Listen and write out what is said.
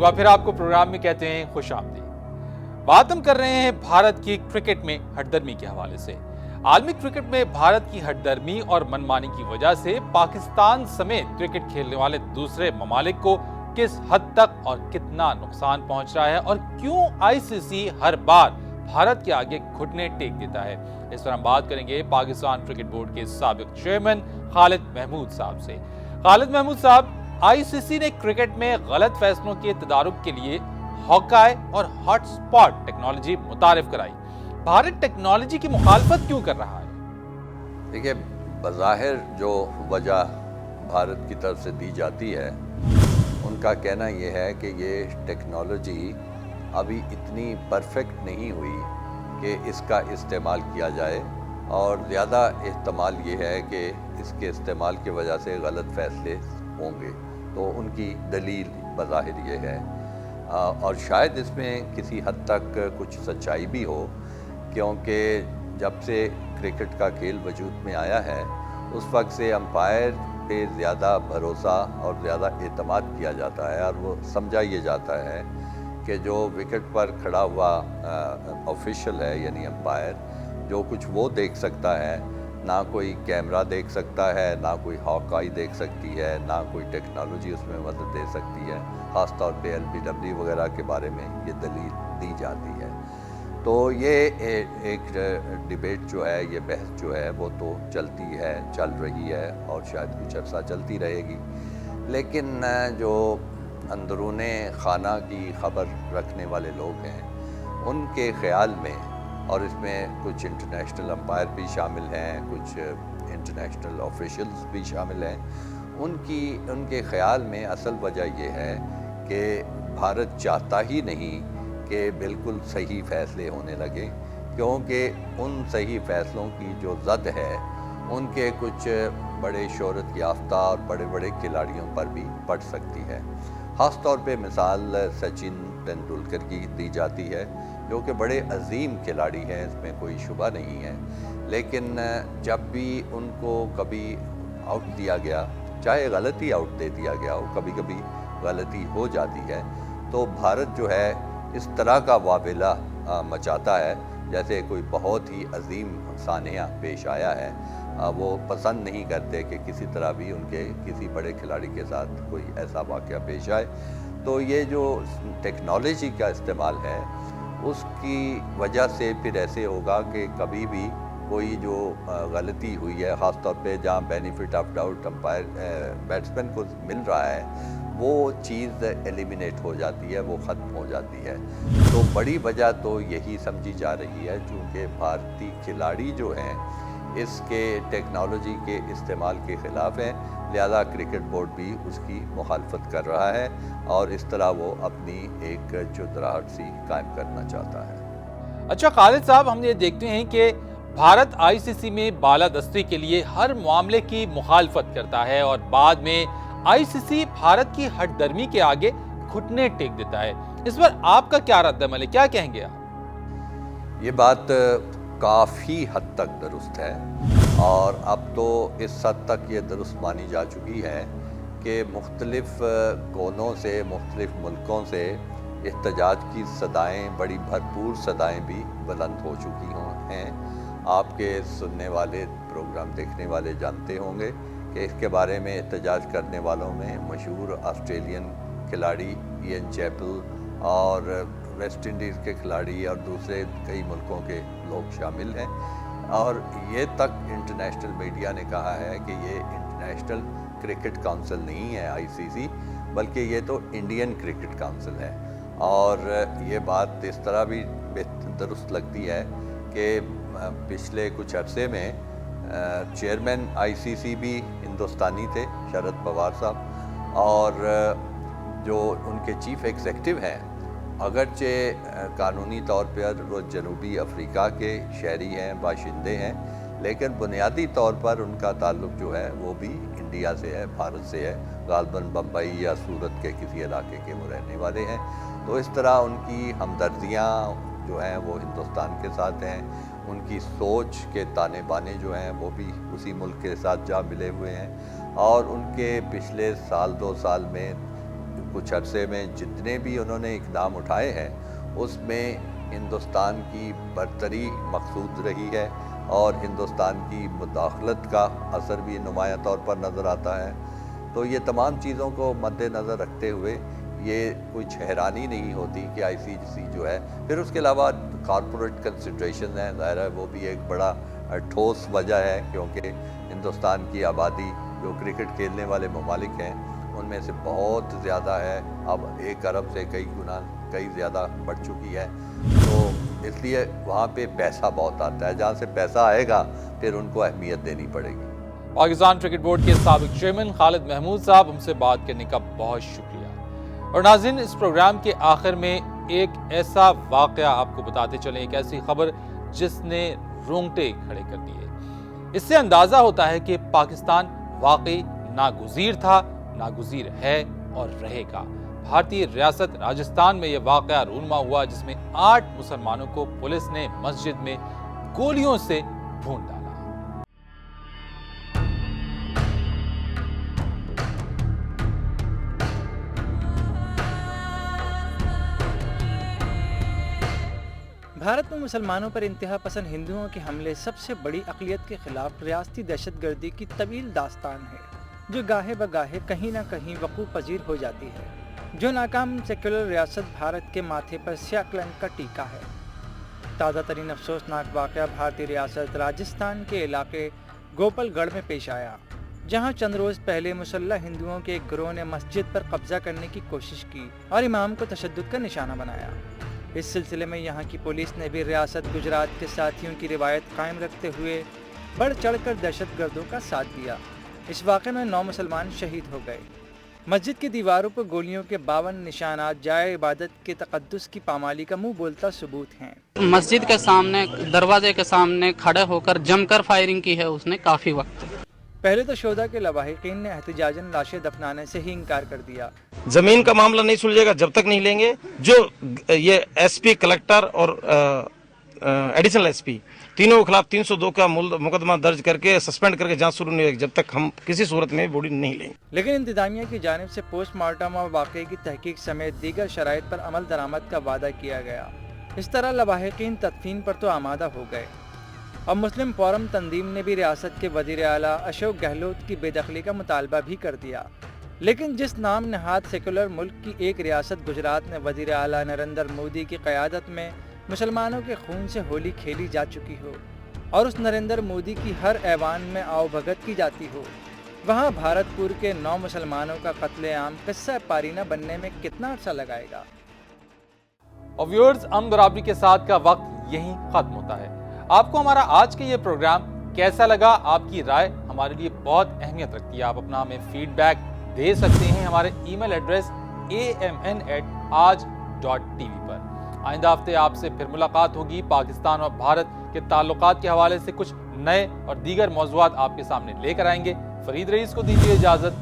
बार फिर आपको प्रोग्राम में कहते हैं खुश आमदीद। बात हम कर रहे हैं भारत की क्रिकेट में हठधर्मी के हवाले से। आलमी क्रिकेट में भारत की हठधर्मी और मनमानी की वजह से पाकिस्तान समेत क्रिकेट खेलने वाले दूसरे ममालिक को किस हद तक और कितना नुकसान पहुंच रहा है और क्यों आईसीसी हर बार भारत के आगे घुटने टेक देता है, इस पर हम बात करेंगे पाकिस्तान क्रिकेट बोर्ड के साबिक चेयरमैन खालिद महमूद साहब से। खालिद महमूद साहब, आईसीसी ने क्रिकेट में गलत फैसलों के तदारुक के लिए हॉकाई और हॉटस्पॉट टेक्नोलॉजी मुतारिफ कराई। भारत टेक्नोलॉजी की मुखालफत क्यों कर रहा है? देखिए, बज़ाहिर जो वजह भारत की तरफ से दी जाती है, उनका कहना यह है कि ये टेक्नोलॉजी अभी इतनी परफेक्ट नहीं हुई कि इसका इस्तेमाल किया जाए, और ज़्यादा इस्तेमाल ये है कि इसके इस्तेमाल की वजह से गलत फैसले होंगे। तो उनकी दलील बज़ाहिर ये है, और शायद इसमें किसी हद तक कुछ सच्चाई भी हो, क्योंकि जब से क्रिकेट का खेल वजूद में आया है उस वक्त से अंपायर पे ज़्यादा भरोसा और ज़्यादा एतमाद किया जाता है, और वो समझा ये जाता है कि जो विकेट पर खड़ा हुआ ऑफिशियल है यानी अंपायर, जो कुछ वो देख सकता है, ना कोई कैमरा देख सकता है, ना कोई हॉकाई देख सकती है, ना कोई टेक्नोलॉजी उसमें मदद दे सकती है। ख़ास तौर पे LBW वगैरह के बारे में ये दलील दी जाती है। तो ये एक डिबेट जो है, ये बहस जो है, वो तो चलती है, चल रही है और शायद कुछ अर्सा चलती रहेगी। लेकिन जो अंदरूने खाना की ख़बर रखने वाले लोग हैं, उनके ख़्याल में, और इसमें कुछ इंटरनेशनल अंपायर भी शामिल हैं, कुछ इंटरनेशनल ऑफिशियल्स भी शामिल हैं, उनके ख़्याल में असल वजह यह है कि भारत चाहता ही नहीं कि बिल्कुल सही फ़ैसले होने लगे, क्योंकि उन सही फ़ैसलों की जो ज़द है उनके कुछ बड़े शोहरत याफ्ता और बड़े बड़े खिलाड़ियों पर भी पड़ सकती है। ख़ास तौर पे मिसाल सचिन तेंदुलकर की दी जाती है, जो कि बड़े अजीम खिलाड़ी हैं, इसमें कोई शुबा नहीं है। लेकिन जब भी उनको कभी आउट दिया गया, चाहे गलती आउट दे दिया गया हो, कभी कभी गलती हो जाती है, तो भारत जो है इस तरह का वावेला मचाता है जैसे कोई बहुत ही अजीम सानिया पेश आया है। वो पसंद नहीं करते कि किसी तरह भी उनके किसी बड़े खिलाड़ी के साथ कोई ऐसा वाक़या पेश आए। तो ये जो टेक्नोलॉजी का इस्तेमाल है, उसकी वजह से फिर ऐसे होगा कि कभी भी कोई जो गलती हुई है, ख़ास तौर पे जहाँ benefit of doubt umpire batsman को मिल रहा है, वो चीज़ एलिमिनेट हो जाती है, वो ख़त्म हो जाती है। तो बड़ी वजह तो यही समझी जा रही है, चूँकि भारतीय खिलाड़ी जो हैं इसके टेक्नोलॉजी के इस्तेमाल के ख़िलाफ़ हैं, लिहाजा क्रिकेट बोर्ड भी उसकी मुखालफत कर रहा है, और इस तरह वो अपनी एक चुदराहट सी कायम करना चाहता है। अच्छा खालिद साहब, हम ये देखते हैं कि भारत आईसीसी में बालादस्ती के लिए हर मामले की मुखालफत करता है और बाद में आईसीसी भारत की हठधर्मी के आगे घुटने टेक देता है। इस पर आपका क्या रद्द-ए-अमल है, क्या कहेंगे आप? ये बात काफ़ी हद तक दुरुस्त है, और अब तो इस हद तक ये दुरुस्त मानी जा चुकी है कि मुख्तलिफ कोनों से, मुख्तलिफ मुल्कों से एहतजाज की सदाएँ, बड़ी भरपूर सदाएँ भी बुलंद हो चुकी हैं। आपके सुनने वाले, प्रोग्राम देखने वाले जानते होंगे कि इसके बारे में एहतजाज करने वालों में मशहूर ऑस्ट्रेलियन खिलाड़ी इयन चैपल और वेस्ट इंडीज़ के खिलाड़ी और दूसरे कई मुल्कों के लोग शामिल हैं। और ये तक इंटरनेशनल मीडिया ने कहा है कि ये इंटरनेशनल क्रिकेट काउंसिल नहीं है आईसीसी, बल्कि ये तो इंडियन क्रिकेट काउंसिल है। और ये बात इस तरह भी दुरुस्त लगती है कि पिछले कुछ अरसे में चेयरमैन आईसीसी भी हिंदुस्तानी थे, शरद पवार साहब, और जो उनके चीफ़ एग्जीक्यूटिव हैं, अगरचे कानूनी तौर पर वो जनूबी अफ्रीका के शहरी हैं, बाशिंदे हैं, लेकिन बुनियादी तौर पर उनका ताल्लुक़ जो है वो भी इंडिया से है, भारत से है। गालबन बम्बई या सूरत के किसी इलाके के वो रहने वाले हैं। तो इस तरह उनकी हमदर्दियाँ जो हैं वो हिंदुस्तान के साथ हैं, उनकी सोच के ताने बाने जो हैं वो भी उसी मुल्क के साथ जा मिले हुए हैं, और उनके पिछले साल 2 साल में कुछ अरसे में जितने भी उन्होंने इकदाम उठाए हैं उसमें हिंदुस्तान की बरतरी मकसूद रही है और हिंदुस्तान की मुदाखलत का असर भी नुमाया तौर पर नज़र आता है। तो ये तमाम चीज़ों को मद्देनज़र रखते हुए ये कुछ हैरानी नहीं होती कि ICC जो है, फिर उसके अलावा कॉरपोरेट कंसिड्रेशन है, ज़ाहिर है वो भी एक बड़ा ठोस वजह है, क्योंकि हिंदुस्तान की आबादी जो क्रिकेट खेलने वाले ममालिक हैं उनमें से बहुत ज़्यादा है, अब 1 अरब से कई ज़्यादा बढ़ चुकी है। तो इसलिए वहाँ पे पैसा बहुत आता है, जहाँ से पैसा आएगा फिर उनको अहमियत देनी पड़ेगी। पाकिस्तान क्रिकेट बोर्ड के साबिक चेयरमैन खालिद महमूद साहब, हमसे बात करने का बहुत शुक्रिया। और नाज़रीन, इस प्रोग्राम के आखिर में एक ऐसा वाक़या आपको बताते चलें, एक ऐसी खबर जिसने रोंगटे खड़े कर दिए। इससे अंदाज़ा होता है कि पाकिस्तान वाकई नागुज़ीर था, नागुज़ीर है और रहेगा। भारतीय रियासत राजस्थान में यह वाक़या रूनमा हुआ जिसमें 8 मुसलमानों को पुलिस ने मस्जिद में गोलियों से भून डाला। भारत में मुसलमानों पर इंतहा पसंद हिंदुओं के हमले सबसे बड़ी अक़लियत के खिलाफ रियासती दहशतगर्दी की तवील दास्तान है, जो गाहे बगाहे कहीं ना कहीं वक़ूफ़ पजीर हो जाती है। जो नाकाम सेक्युलर रियासत भारत के माथे पर स्याह कलंक का टीका है। ताज़ा तरीन अफसोसनाक वाक़या भारतीय रियासत राजस्थान के इलाके गोपालगढ़ में पेश आया, जहां चंद रोज़ पहले मुसल्लह हिंदुओं के एक गिरोह ने मस्जिद पर कब्जा करने की कोशिश की और इमाम को तशद्दुद का निशाना बनाया। इस सिलसिले में यहाँ की पुलिस ने भी रियासत गुजरात के साथियों की रिवायत कायम रखते हुए बढ़ चढ़कर दहशतगर्दों का साथ दिया। इस वाक़े में 9 मुसलमान शहीद हो गए। मस्जिद की दीवारों पर गोलियों के 52 निशानात जाए इबादत के तक़द्दुस की पामाली का मुंह बोलता सबूत हैं। मस्जिद के सामने, दरवाजे के सामने खड़े होकर जमकर फायरिंग की है उसने काफ़ी वक्त। पहले तो शोधा के लवाहिकीन ने एहतजाजन लाशें दफनाने से ही इनकार कर दिया। जमीन का मामला नहीं सुलझेगा जब तक नहीं लेंगे। जो ये SP, कलेक्टर और एडिशनल SP तीनों के खिलाफ 302 का मुकदमा दर्ज करके सस्पेंड करके जांच शुरू नहीं होगी जब तक हम किसी सूरत में बॉडी नहीं लेंगे। लेकिन इंतजामिया की जानिब से पोस्टमार्टम और वाक़े की तहकीक समेत दीगर शराइत पर अमल दरामद का वादा किया गया। इस तरह लवाहिकीन तदफीन पर तो आमादा हो गए। अब मुस्लिम फोरम तंजीम ने भी रियासत के वज़ीर आला अशोक गहलोत की बेदखली का मुतालबा भी कर दिया। लेकिन जिस नाम नहाद सेकुलर मुल्क की एक रियासत गुजरात में वज़ीर आला नरेंद्र मोदी की क़यादत में मुसलमानों के खून से होली खेली जा चुकी हो और उस नरेंद्र मोदी की हर ऐवान में आओ भगत की जाती हो, वहाँ भारतपुर के 9 मुसलमानों का कत्लेआम किस्सा पारीना बनने में कितना अर्सा लगाएगा। और व्यूअर्स, अमन बराबरी के साथ का वक्त यहीं खत्म होता है। आपको हमारा आज के ये प्रोग्राम कैसा लगा? आपकी राय हमारे लिए बहुत अहमियत रखती है। आप अपना हमें फीडबैक दे सकते हैं हमारे ईमेल एड्रेस amn@aaj.tv पर। आइंदा हफ्ते आपसे फिर मुलाकात होगी। पाकिस्तान और भारत के ताल्लुकात के हवाले से कुछ नए और दीगर मौज़ूआत आपके सामने लेकर आएंगे। फरीद रईस को दीजिए इजाज़त।